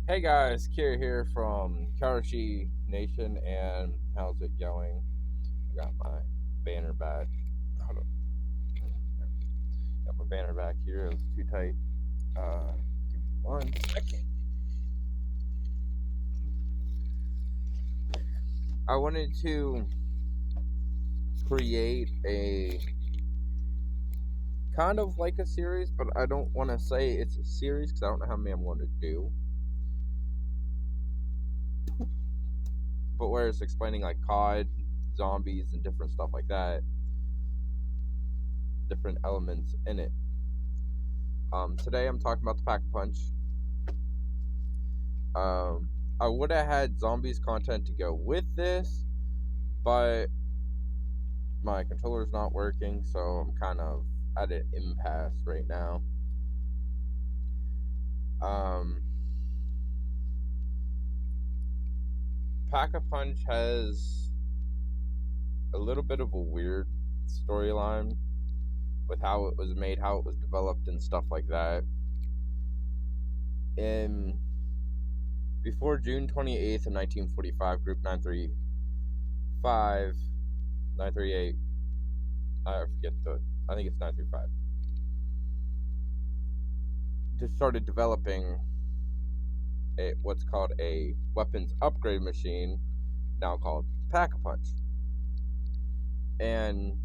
Hey guys, Kira here from Karachi Nation, and how's it going? I got my banner back. Hold on. Got my banner back here. It was too tight. Give me 1 second. I wanted to create a kind of like a series, but I don't want to say it's a series because I don't know how many I'm going to do. But where it's explaining like COD, zombies, and different stuff like that, different elements in it. Today I'm talking about the Pack-a-Punch. I would have had zombies content to go with this, but my controller's not working, so I'm kind of at an impasse right now. Um, Pack-a-Punch has a little bit of a weird storyline with how it was made, how it was developed, and stuff like that. In before June 28th of 1945, Group 935, 938, I forget I think it's 935, just started developing what's called a weapons upgrade machine, now called Pack-a-Punch. And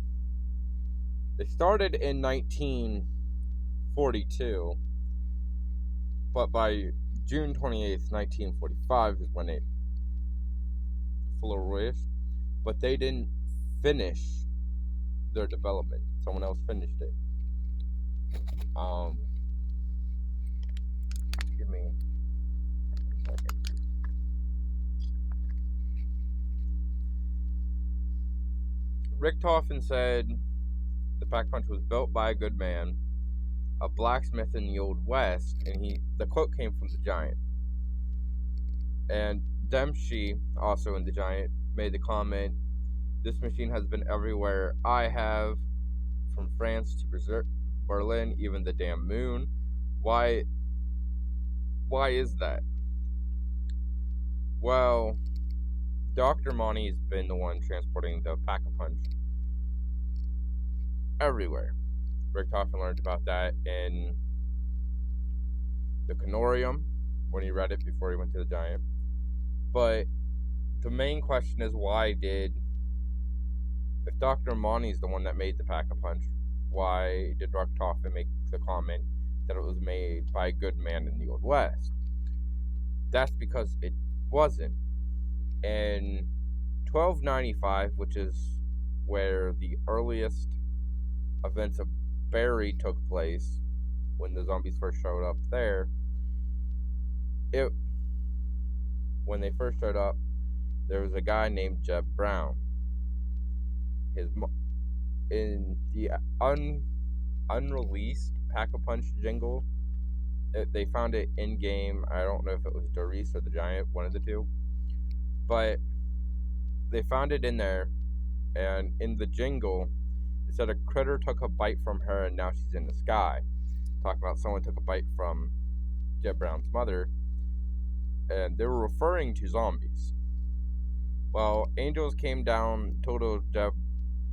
they started in 1942, but by June 28th, 1945 is when it flourished, but they didn't finish their development. Someone else finished it. Give me a second. Richtofen said the Pack-a-Punch was built by a good man, a blacksmith in the Old West, and the quote came from the Giant. And Dempsey, also in the Giant, made the comment, "This machine has been everywhere I have, from France to Berlin, even the damn moon. Why is that?" Well, Dr. Monty's been the one transporting the Pack-a-Punch everywhere. Richtofen learned about that in the Canorium when he read it before he went to the Giant. But the main question is, if Dr. Monty's the one that made the Pack-a-Punch, why did Richtofen make the comment that it was made by a good man in the Old West? That's because it wasn't. In 1295, which is where the earliest events of Barry took place, when the zombies first showed up there, when they first showed up, there was a guy named Jeb Brown. In the unreleased Pack-a-Punch jingle, they found it in game. I don't know if it was Doris or the Giant, one of the two, but they found it in there, and in the jingle, it said a critter took a bite from her and now she's in the sky. Talking about someone took a bite from Jeb Brown's mother, and they were referring to zombies. Well, angels came down, told Jeb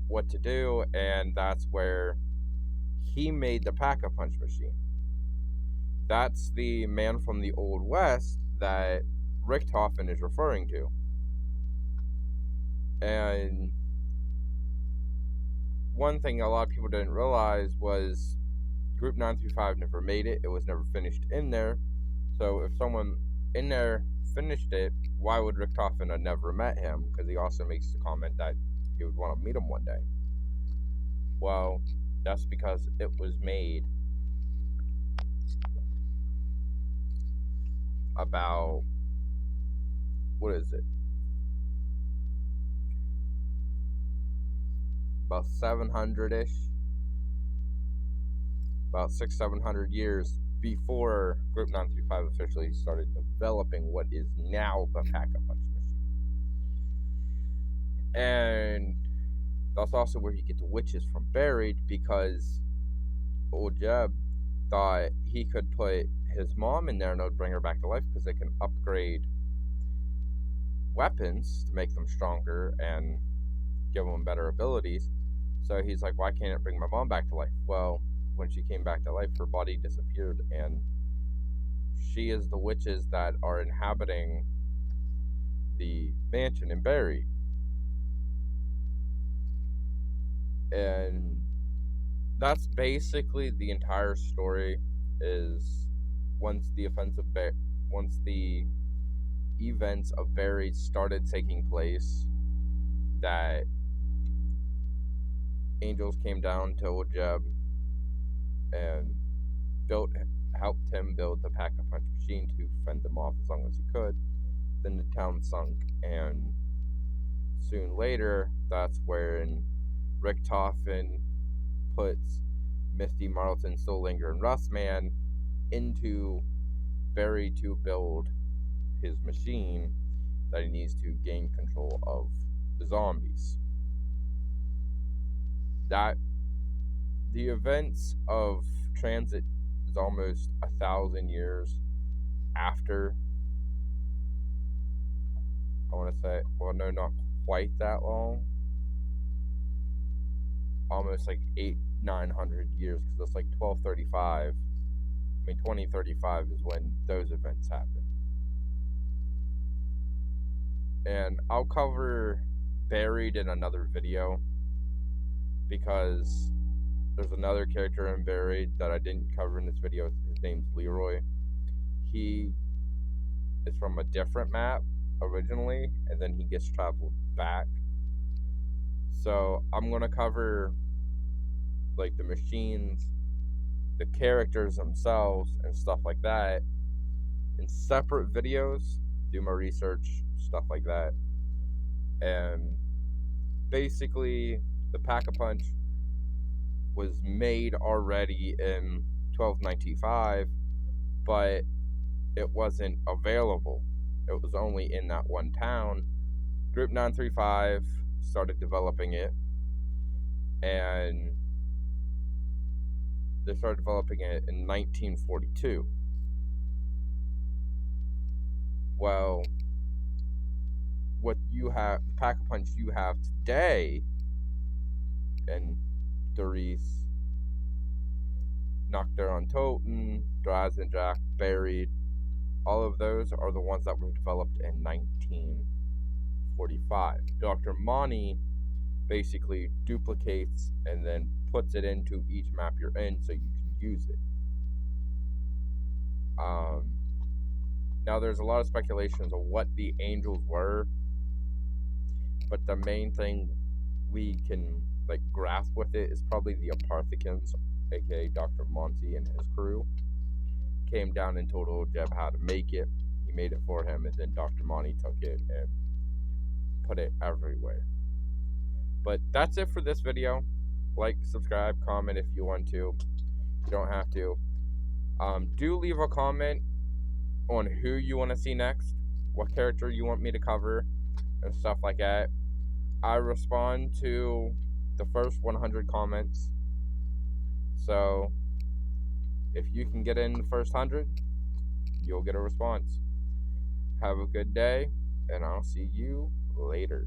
what to do, and that's where he made the Pack-a-Punch machine. That's the man from the Old West that Richtofen is referring to. And one thing a lot of people didn't realize was Group 935 never made it. It was never finished in there. So if someone in there finished it, why would Richtofen have never met him? Because he also makes the comment that he would want to meet him one day. Well, that's because it was made about, what is it? About 700-ish, about 600-700 years before Group 935 officially started developing what is now the Pack-a-Punch machine. And that's also where you get the witches from Buried, because old Jeb thought he could put his mom in there and it would bring her back to life because they can upgrade weapons to make them stronger and give them better abilities. So he's like, why can't it bring my mom back to life? Well, when she came back to life, her body disappeared, and she is the witches that are inhabiting the mansion in Barry. And that's basically the entire story. Is once the events of Barry started taking place, that angels came down to old Jeb and helped him build the Pack-a-Punch machine to fend them off as long as he could. Then the town sunk, and soon later, that's when Rick Toffin puts Misty, Marlton, Soulinger, and Rustman into Barry to build his machine that he needs to gain control of the zombies. That the events of Transit is almost 1,000 years after. I want to say, well, no, not quite that long. Almost like 900 years, because it's like 1235. 2035 is when those events happen. And I'll cover Buried in another video, because there's another character in Buried that I didn't cover in this video. His name's Leroy. He is from a different map originally, and then he gets traveled back. So I'm going to cover like the machines, the characters themselves, and stuff like that in separate videos, do my research, stuff like that. And basically, the Pack-a-Punch was made already in 1295, but it wasn't available. It was only in that one town. Group 935 started developing it, and they started developing it in 1942. Well, what you have, the Pack-a-Punch you have today, and Doris, Nocturne on Toten, Drazenjack, Buried, all of those are the ones that were developed in 1945. Dr. Monty basically duplicates and then puts it into each map you're in so you can use it. Now there's a lot of speculations of what the angels were, but the main thing we can like grasp with it is probably the Aparthicans, aka Dr. Monty and his crew, came down and told old Jeb how to make it. He made it for him, and then Dr. Monty took it and put it everywhere. But that's it for this video. Like, subscribe, comment if you want to. You don't have to. Do leave a comment on who you want to see next, what character you want me to cover, and stuff like that. I respond to the first 100 comments. So, if you can get in the first 100, you'll get a response. Have a good day, and I'll see you later.